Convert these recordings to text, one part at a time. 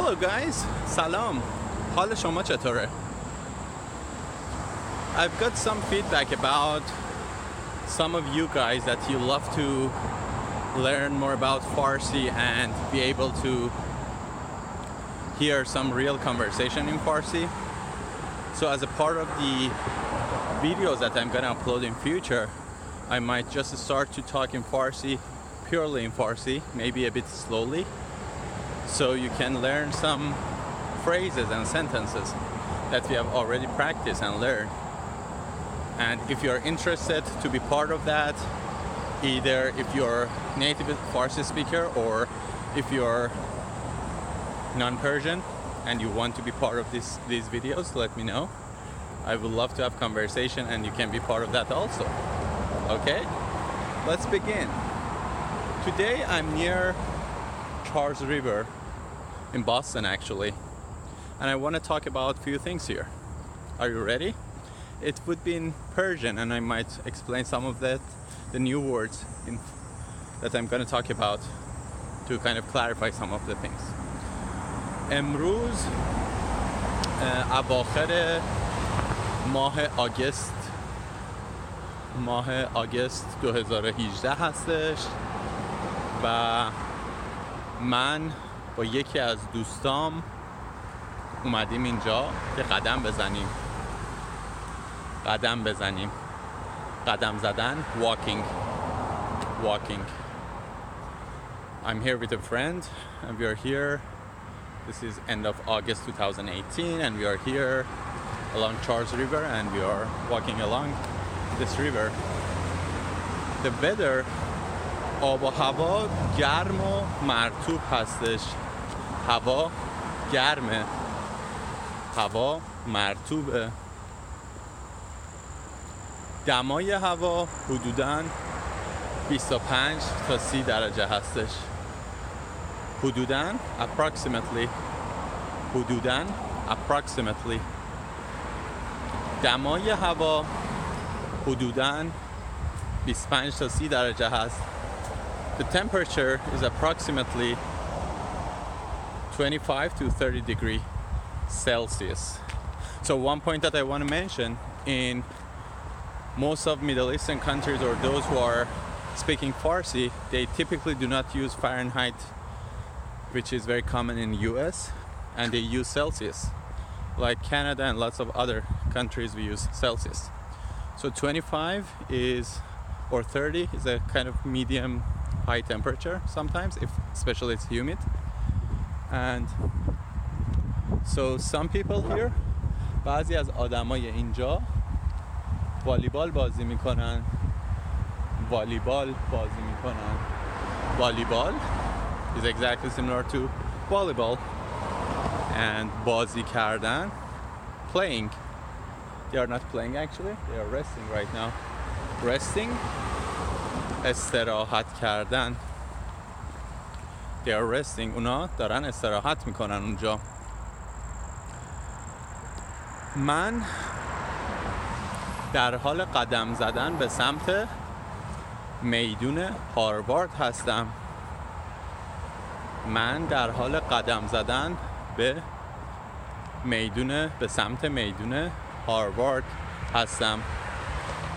Hello guys, salam. حال شما چطوره? I've got some feedback about some of you guys that you love to learn more about Farsi and be able to hear some real conversation in Farsi. So as a part of the videos that I'm gonna upload in future, I might just start to talk in Farsi, purely in Farsi, maybe a bit slowly, so you can learn some phrases and sentences that we have already practiced and learned. And if you're interested to be part of that, either if you're native Farsi speaker or if you're non-Persian and you want to be part of these videos, let me know. I would love to have conversation and you can be part of that also. Okay, let's begin. Today I'm near Charles River in Boston actually, and I want to talk about a few things here. Are you ready? It would be in Persian and I might explain some of the new words that I'm going to talk about to kind of clarify some of the things. امروز اواخر ماه آگست 2018 هستش و من با یکی از دوستام اومدیم اینجا که قدم بزنیم قدم زدن walking. I'm here with a friend and we are here. This is end of August 2018 and we are here along Charles River and we are walking along this river. The weather آب و هوا گرم و مرطوب هستش. هوا گرمه، هوا مرطوبه. دمای هوا حدوداً 25 تا 30 درجه هستش. حدوداً approximately دمای هوا حدوداً 25 تا 30 درجه هست. The temperature is approximately 25 to 30 degrees Celsius. So one point that I want to mention, in most of Middle Eastern countries or those who are speaking Farsi, they typically do not use Fahrenheit, which is very common in US, and they use Celsius. Like Canada and lots of other countries, we use Celsius. So 25 or 30 is a kind of medium high temperature sometimes, especially it's humid. And so some people here, بعضی از آدمای اینجا والیبال بازی میکنن. Volleyball is exactly similar to volleyball. And بازی کردن, playing. They are not playing actually, they are resting right now. Resting, استراحت کردن. They are resting. اونا دارن استراحت میکنن اونجا. من در حال قدم زدن به سمت میدون هاروارد هستم. من در حال قدم زدن به سمت میدون هاروارد هستم.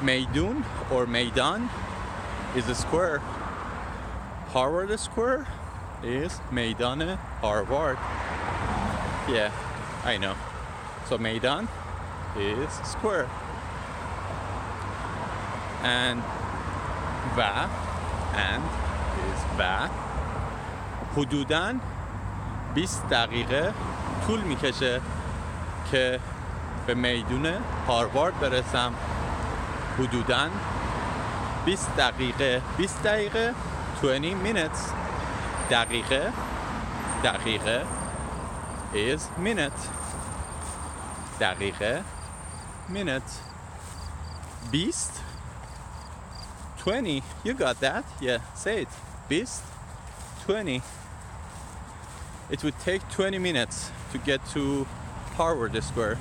میدون or میدان is a square. Harvard Square is Meydaane, Harvard. Yeah, I know. So Meydan is square. And is و. حدوداً 20 دقیقه طول میکشه که به میدون هاروارد برسم. حدوداً 20 دقیقه 20 minutes. دقیقه is minute. دقیقه minute. Bist 20. You got that? Yeah, say it. Bist 20. It would take 20 minutes to get to Harvard Square.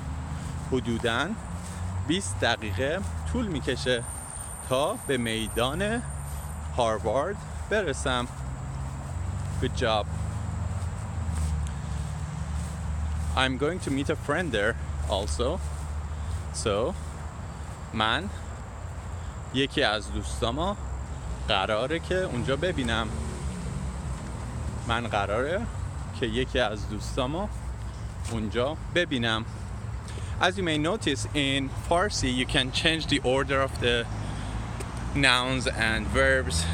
حدوداً 20 دقیقه طول میکشه تا به میدان هاروارد برسم. Good job. I'm going to meet a friend there also. So من یکی از دوستامو قراره که اونجا ببینم. من قراره که یکی از دوستامو اونجا ببینم. As you may notice, in Farsi you can change the order of the nouns and verbs,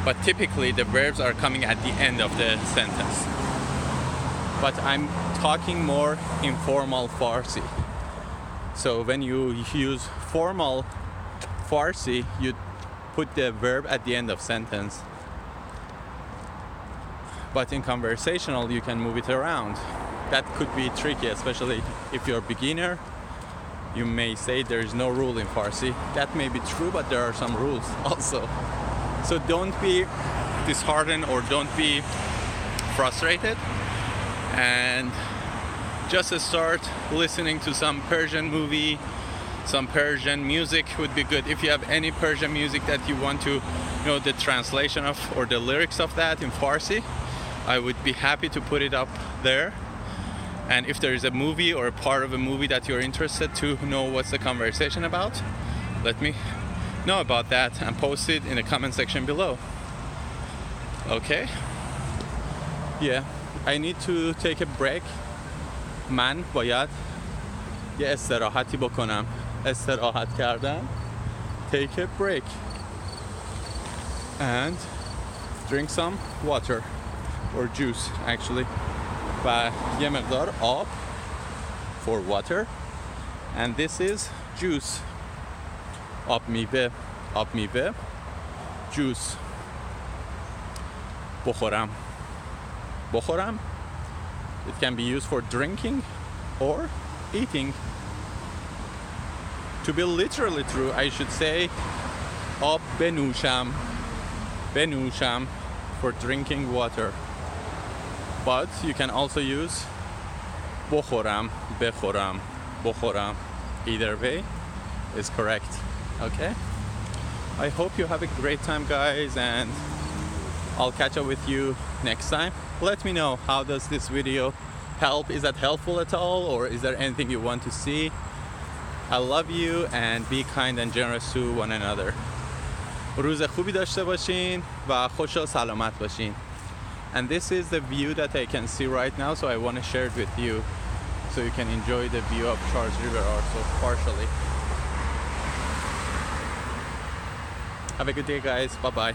but typically the verbs are coming at the end of the sentence. But I'm talking more informal Farsi. So when you use formal Farsi, you put the verb at the end of sentence. But in conversational, you can move it around. That could be tricky, especially if you're a beginner. You may say there is no rule in Farsi. That may be true, but there are some rules also. So don't be disheartened or don't be frustrated. And just start listening to some Persian movie, some Persian music would be good. If you have any Persian music that you want to know the translation of or the lyrics of that in Farsi, I would be happy to put it up there. And if there is a movie or a part of a movie that you're interested to know what's the conversation about, let me know about that and post it in the comment section below. Okay? Yeah, I need to take a break. من باید یه استراحتی بکنم. استراحت کردن. Take a break. And drink some water or juice actually. و یه مقدار آب for water. And this is juice. آب میوه juice. بخورم. It can be used for drinking or eating. To be literally true, I should say آب بنوشم for drinking water. But you can also use بخورم. Either way is correct. Okay? I hope you have a great time, guys, and I'll catch up with you next time. Let me know, how does this video help? Is that helpful at all, or is there anything you want to see? I love you, and be kind and generous to one another. روز خوبی داشته باشین و خوش و سلامت باشین. And this is the view that I can see right now, so I want to share it with you so you can enjoy the view of Charles River also partially. Have a good day, guys. Bye-bye.